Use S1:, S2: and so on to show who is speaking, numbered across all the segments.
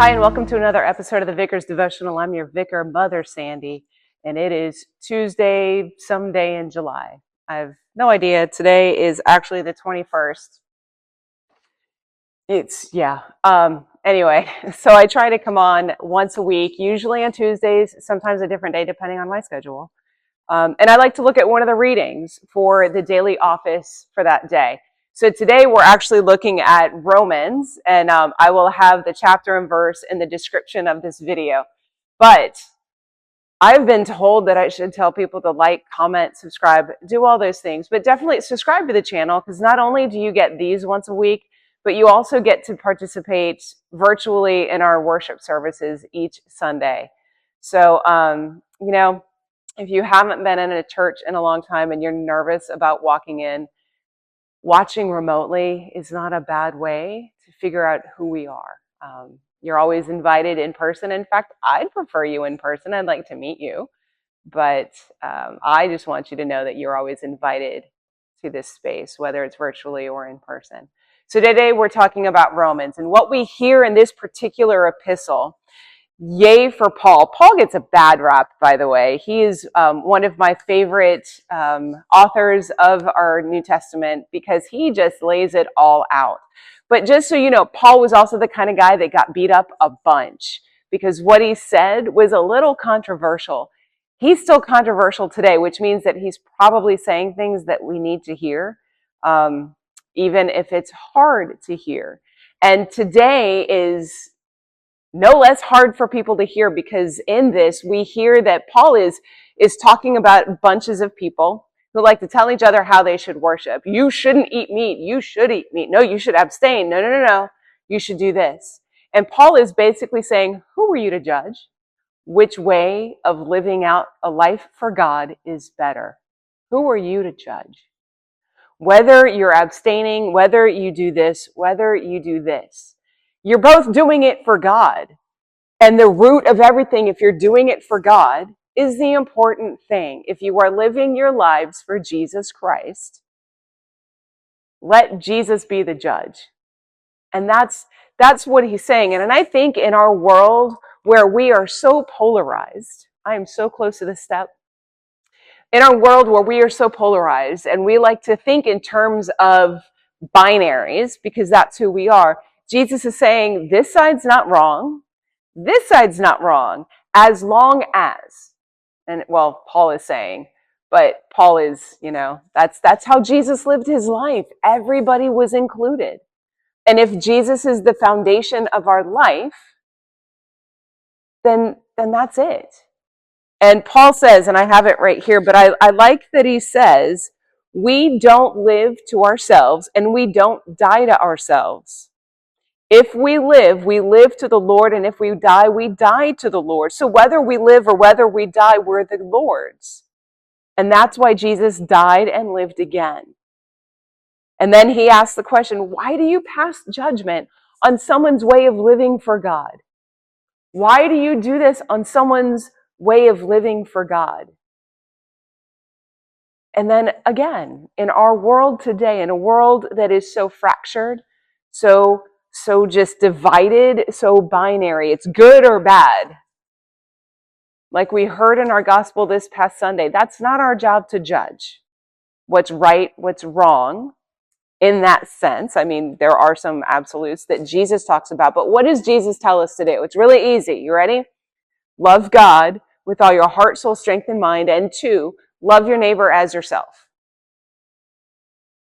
S1: Hi, and welcome to another episode of the Vicar's Devotional. I'm your Vicar, Mother Sandy, and it is Tuesday, someday in July. I have no idea. Today is actually the 21st. Anyway, so I try to come on once a week, usually on Tuesdays, sometimes a different day depending on my schedule. And I like to look at one of the readings for the daily office for that day. So today we're actually looking at Romans, and I will have the chapter and verse in the description of this video. But I've been told that I should tell people to like, comment, subscribe, do all those things. But definitely subscribe to the channel, because not only do you get these once a week, but you also get to participate virtually in our worship services each Sunday. So, if you haven't been in a church in a long time and you're nervous about walking in, watching remotely is not a bad way to figure out who we are. You're always invited in person. In fact, I'd prefer you in person. I'd like to meet you. But I just want you to know that you're always invited to this space, whether it's virtually or in person. So today we're talking about Romans, and what we hear in this particular epistle. Yay for Paul. Paul gets a bad rap, by the way. He is one of my favorite authors of our New Testament because he just lays it all out. But just so you know, Paul was also the kind of guy that got beat up a bunch because what he said was a little controversial. He's still controversial today, which means that he's probably saying things that we need to hear, even if it's hard to hear. And today is no less hard for people to hear, because in this we hear that Paul is talking about bunches of people who like to tell each other how they should worship. You shouldn't eat meat. You should eat meat. No, you should abstain. No. You should do this. And Paul is basically saying, who are you to judge? Which way of living out a life for God is better? Who are you to judge? Whether you're abstaining, whether you do this, whether you do this. You're both doing it for God. And the root of everything, if you're doing it for God, is the important thing. If you are living your lives for Jesus Christ, let Jesus be the judge. And that's what he's saying. And I think in our world where we are so polarized, I am so close to this step. In our world where we are so polarized and we like to think in terms of binaries, because that's who we are, Jesus is saying this side's not wrong, this side's not wrong, as long as, and well, Paul is saying, but Paul is, that's how Jesus lived his life. Everybody was included. And if Jesus is the foundation of our life, then that's it. And Paul says, and I have it right here, but I like that he says, we don't live to ourselves and we don't die to ourselves. If we live to the Lord, and if we die to the Lord. So whether we live or whether we die, we're the Lord's. And that's why Jesus died and lived again. And then he asked the question, why do you pass judgment on someone's way of living for God? Why do you do this on someone's way of living for God? And then again, in our world today, in a world that is so fractured, so just divided, so binary, it's good or bad. Like we heard in our gospel this past Sunday, that's not our job to judge what's right, what's wrong in that sense. I mean, there are some absolutes that Jesus talks about, but what does Jesus tell us to do? It's really easy. You ready? Love God with all your heart, soul, strength, and mind. And 2, love your neighbor as yourself.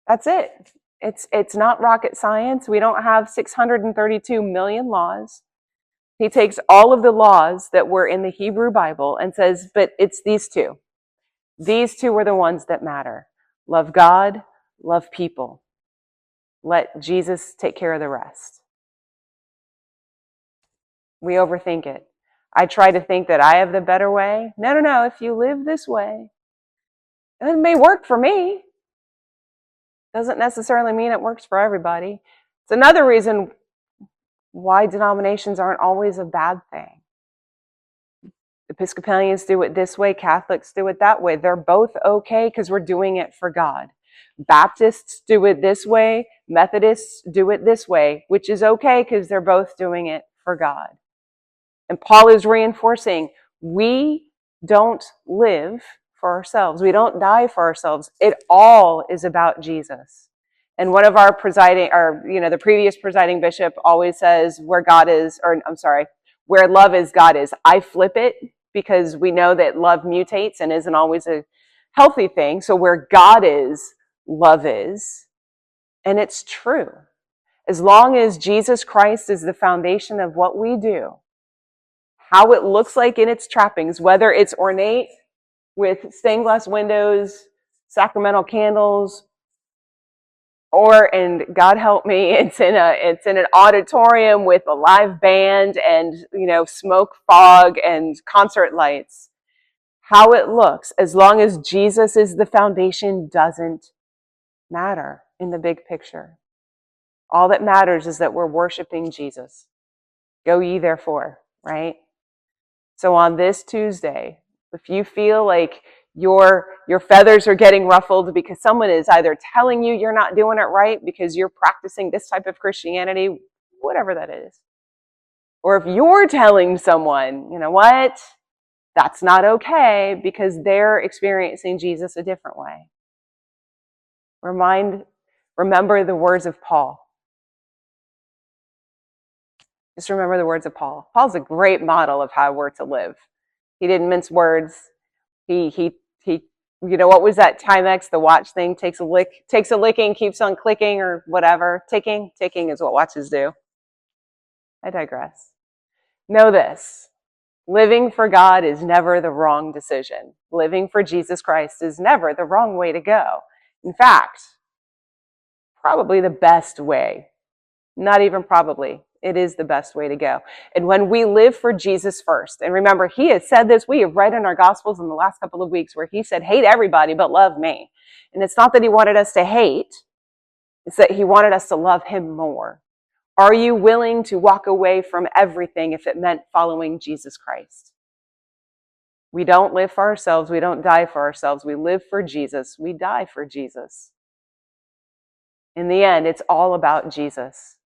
S1: That's it. It's not rocket science. We don't have 632 million laws. He takes all of the laws that were in the Hebrew Bible and says, but it's these 2. These 2 are the ones that matter. Love God, love people. Let Jesus take care of the rest. We overthink it. I try to think that I have the better way. No. If you live this way, it may work for me. Doesn't necessarily mean it works for everybody. It's another reason why denominations aren't always a bad thing. Episcopalians do it this way, Catholics do it that way. They're both okay because we're doing it for God. Baptists do it this way, Methodists do it this way, which is okay because they're both doing it for God. And Paul is reinforcing, we don't live for ourselves. We don't die for ourselves. It all is about Jesus. And one of our the previous presiding bishop always says, where love is, God is. I flip it because we know that love mutates and isn't always a healthy thing. So where God is, love is. And it's true. As long as Jesus Christ is the foundation of what we do, how it looks like in its trappings, whether it's ornate with stained glass windows, sacramental candles, and God help me, it's in an auditorium with a live band and, smoke fog and concert lights. How it looks, as long as Jesus is the foundation, doesn't matter in the big picture. All that matters is that we're worshiping Jesus. Go ye therefore, right? So on this Tuesday, if you feel like your feathers are getting ruffled because someone is either telling you you're not doing it right because you're practicing this type of Christianity, whatever that is, or if you're telling someone, you know what, that's not okay because they're experiencing Jesus a different way. Remember the words of Paul. Just remember the words of Paul. Paul's a great model of how we're to live. He didn't mince words. He what was that Timex, the watch thing, takes a licking, keeps on clicking or whatever. Ticking is what watches do. I digress. Know this. Living for God is never the wrong decision. Living for Jesus Christ is never the wrong way to go. In fact, probably the best way. Not even probably. It is the best way to go. And when we live for Jesus first, and remember, he has said this, we have read in our Gospels in the last couple of weeks where he said, hate everybody, but love me. And it's not that he wanted us to hate, it's that he wanted us to love him more. Are you willing to walk away from everything if it meant following Jesus Christ? We don't live for ourselves. We don't die for ourselves. We live for Jesus. We die for Jesus. In the end, it's all about Jesus.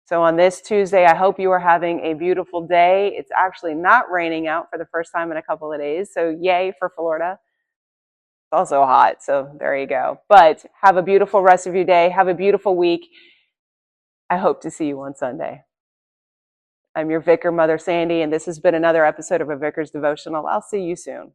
S1: So on this Tuesday, I hope you are having a beautiful day. It's actually not raining out for the first time in a couple of days, so yay for Florida. It's also hot, so there you go. But have a beautiful rest of your day. Have a beautiful week. I hope to see you on Sunday. I'm your Vicar, Mother Sandy, and this has been another episode of a Vicar's Devotional. I'll see you soon.